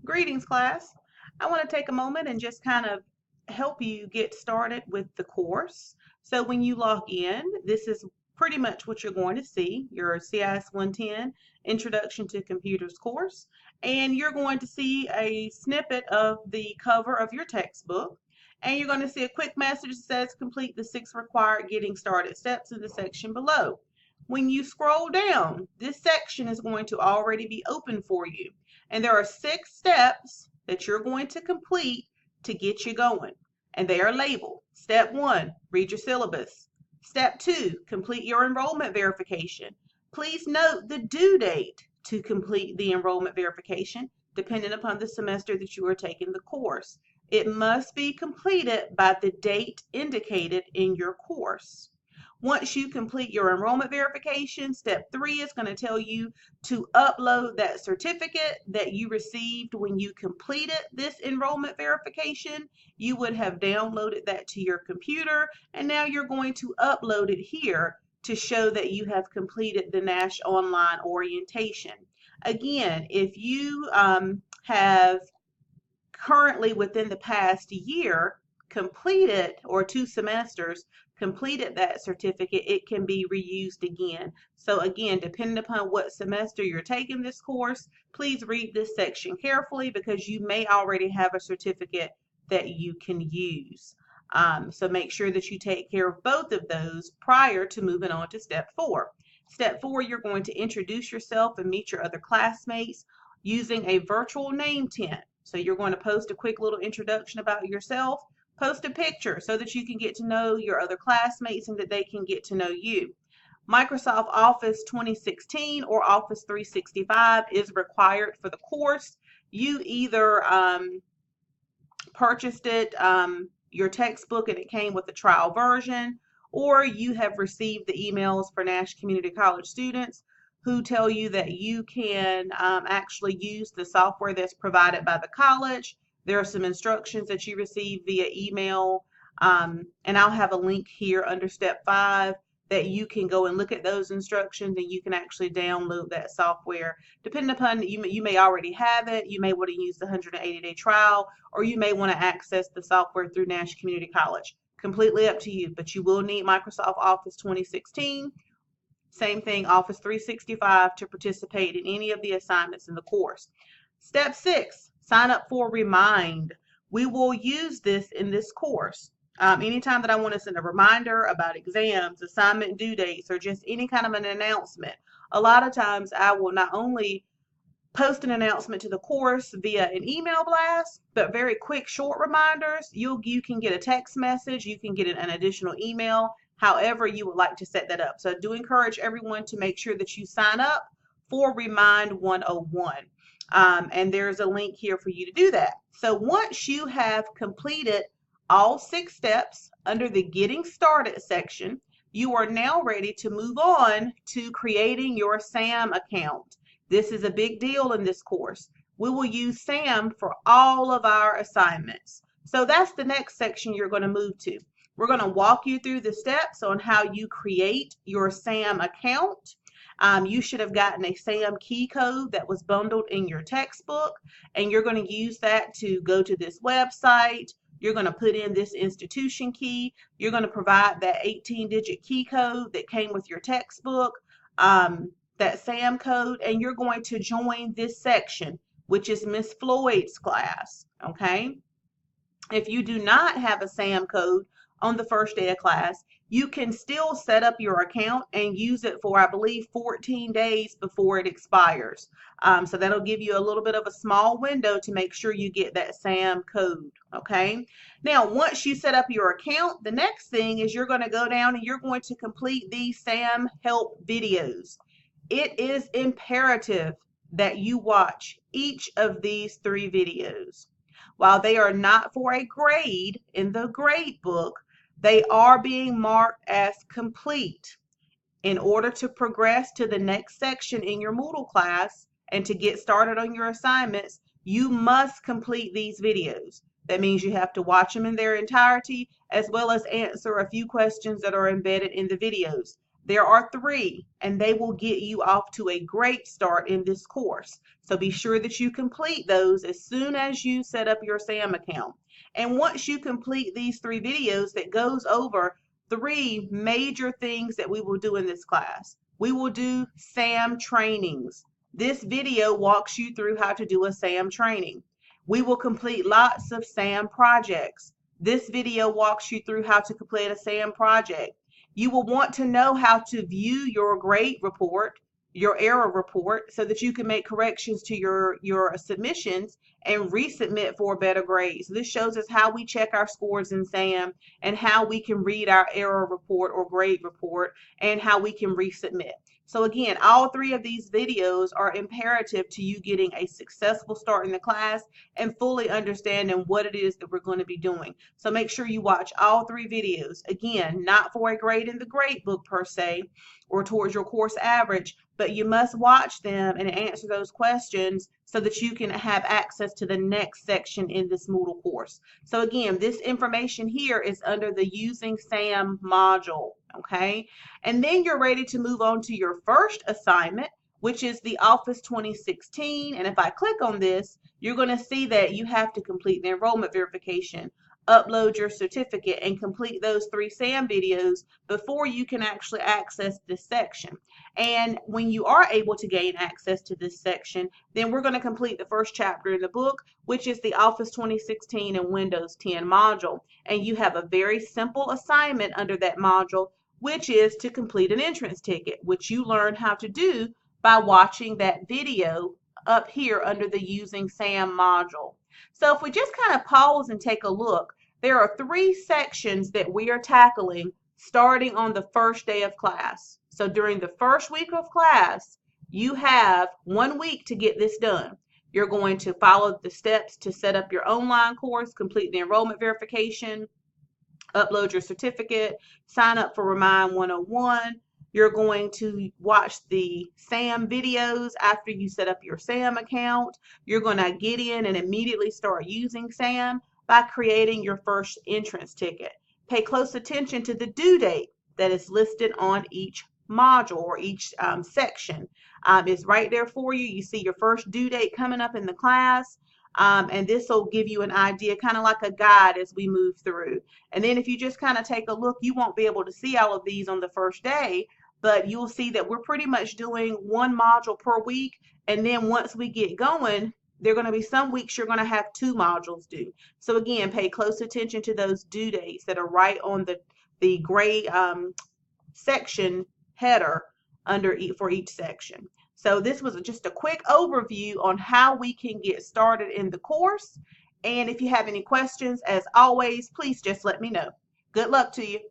Greetings, class. I want to take a moment and just kind of help you get started with the course. So when you log in, this is pretty much what you're going to see, your CIS 110 Introduction to Computers course, and you're going to see a snippet of the cover of your textbook, and you're going to see a quick message that says complete the 6 required getting started steps in the section below. When you scroll down, this section is going to already be open for you. And there are 6 steps that you're going to complete to get you going. And they are labeled. Step 1, read your syllabus. Step 2, complete your enrollment verification. Please note the due date to complete the enrollment verification, depending upon the semester that you are taking the course. It must be completed by the date indicated in your course. Once you complete your enrollment verification, step 3 is going to tell you to upload that certificate that you received when you completed this enrollment verification. You would have downloaded that to your computer, and now you're going to upload it here to show that you have completed the NASH online orientation. Again, if you have currently within the past year completed, or 2 semesters, completed that certificate, it can be reused again. So again, depending upon what semester you're taking this course, please read this section carefully because you may already have a certificate that you can use. So make sure that you take care of both of those prior to moving on to step 4. Step 4, you're going to introduce yourself and meet your other classmates using a virtual name tent. So you're going to post a quick little introduction about yourself. Post a picture so that you can get to know your other classmates and that they can get to know you. Microsoft Office 2016 or Office 365 is required for the course. You either purchased it, your textbook, and it came with a trial version, or you have received the emails for Nash Community College students who tell you that you can actually use the software that's provided by the college. There are some instructions that you receive via email, and I'll have a link here under step 5 that you can go and look at those instructions, and you can actually download that software. Depending upon, you may already have it, you may want to use the 180-day trial, or you may want to access the software through Nash Community College. Completely up to you, but you will need Microsoft Office 2016. Same thing, Office 365 to participate in any of the assignments in the course. Step 6, sign up for Remind. We will use this in this course. Anytime that I want to send a reminder about exams, assignment due dates, or just any kind of an announcement, a lot of times I will not only post an announcement to the course via an email blast, but very quick, short reminders. You can get a text message, you can get an additional email, however you would like to set that up. So I do encourage everyone to make sure that you sign up for Remind 101. And there's a link here for you to do that. So once you have completed all 6 steps under the Getting Started section, you are now ready to move on to creating your SAM account. This is a big deal in this course. We will use SAM for all of our assignments. So that's the next section you're going to move to. We're going to walk you through the steps on how you create your SAM account. You should have gotten a SAM key code that was bundled in your textbook, and you're going to use that to go to this website. You're going to put in this institution key. You're going to provide that 18-digit key code that came with your textbook, that SAM code, and you're going to join this section, which is Miss Floyd's class, okay? If you do not have a SAM code on the first day of class, you can still set up your account and use it for, I believe, 14 days before it expires. So that'll give you a little bit of a small window to make sure you get that SAM code, okay? Now, once you set up your account, the next thing is you're going to go down and you're going to complete these SAM help videos. It is imperative that you watch each of these 3 videos. While they are not for a grade in the grade book, they are being marked as complete. In order to progress to the next section in your Moodle class and to get started on your assignments, you must complete these videos. That means you have to watch them in their entirety, as well as answer a few questions that are embedded in the videos. There are 3, and they will get you off to a great start in this course. So be sure that you complete those as soon as you set up your SAM account. And once you complete these 3 videos that goes over 3 major things that we will do in this class. We will do SAM trainings. This video walks you through how to do a SAM training. We will complete lots of SAM projects. This video walks you through how to complete a SAM project. You will want to know how to view your grade report, your error report, so that you can make corrections to your submissions and resubmit for a better grade. So this shows us how we check our scores in SAM and how we can read our error report or grade report and how we can resubmit. So again, all 3 of these videos are imperative to you getting a successful start in the class and fully understanding what it is that we're going to be doing. So make sure you watch all 3 videos. Again, not for a grade in the grade book per se or towards your course average, but you must watch them and answer those questions so that you can have access to the next section in this Moodle course. So again, this information here is under the Using SAM module, okay? And then you're ready to move on to your first assignment, which is the Office 2016. And if I click on this, you're going to see that you have to complete the enrollment verification, upload your certificate, and complete those 3 SAM videos before you can actually access this section. And when you are able to gain access to this section, then we're going to complete the first chapter in the book, which is the Office 2016 and Windows 10 module. And you have a very simple assignment under that module, which is to complete an entrance ticket, which you learn how to do by watching that video up here under the Using SAM module. So if we just kind of pause and take a look, there are 3 sections that we are tackling starting on the first day of class. So during the first week of class, you have 1 week to get this done. You're going to follow the steps to set up your online course, complete the enrollment verification, upload your certificate, sign up for Remind 101. You're going to watch the SAM videos after you set up your SAM account. You're going to get in and immediately start using SAM by creating your first entrance ticket. Pay close attention to the due date that is listed on each module or each section. It's right there for you. You see your first due date coming up in the class. And this will give you an idea, kind of like a guide as we move through. And then if you just kind of take a look, you won't be able to see all of these on the first day, but you'll see that we're pretty much doing 1 module per week. And then once we get going, there are going to be some weeks you're going to have 2 modules due. So again, pay close attention to those due dates that are right on the gray section header for each section. So this was just a quick overview on how we can get started in the course. And if you have any questions, as always, please just let me know. Good luck to you.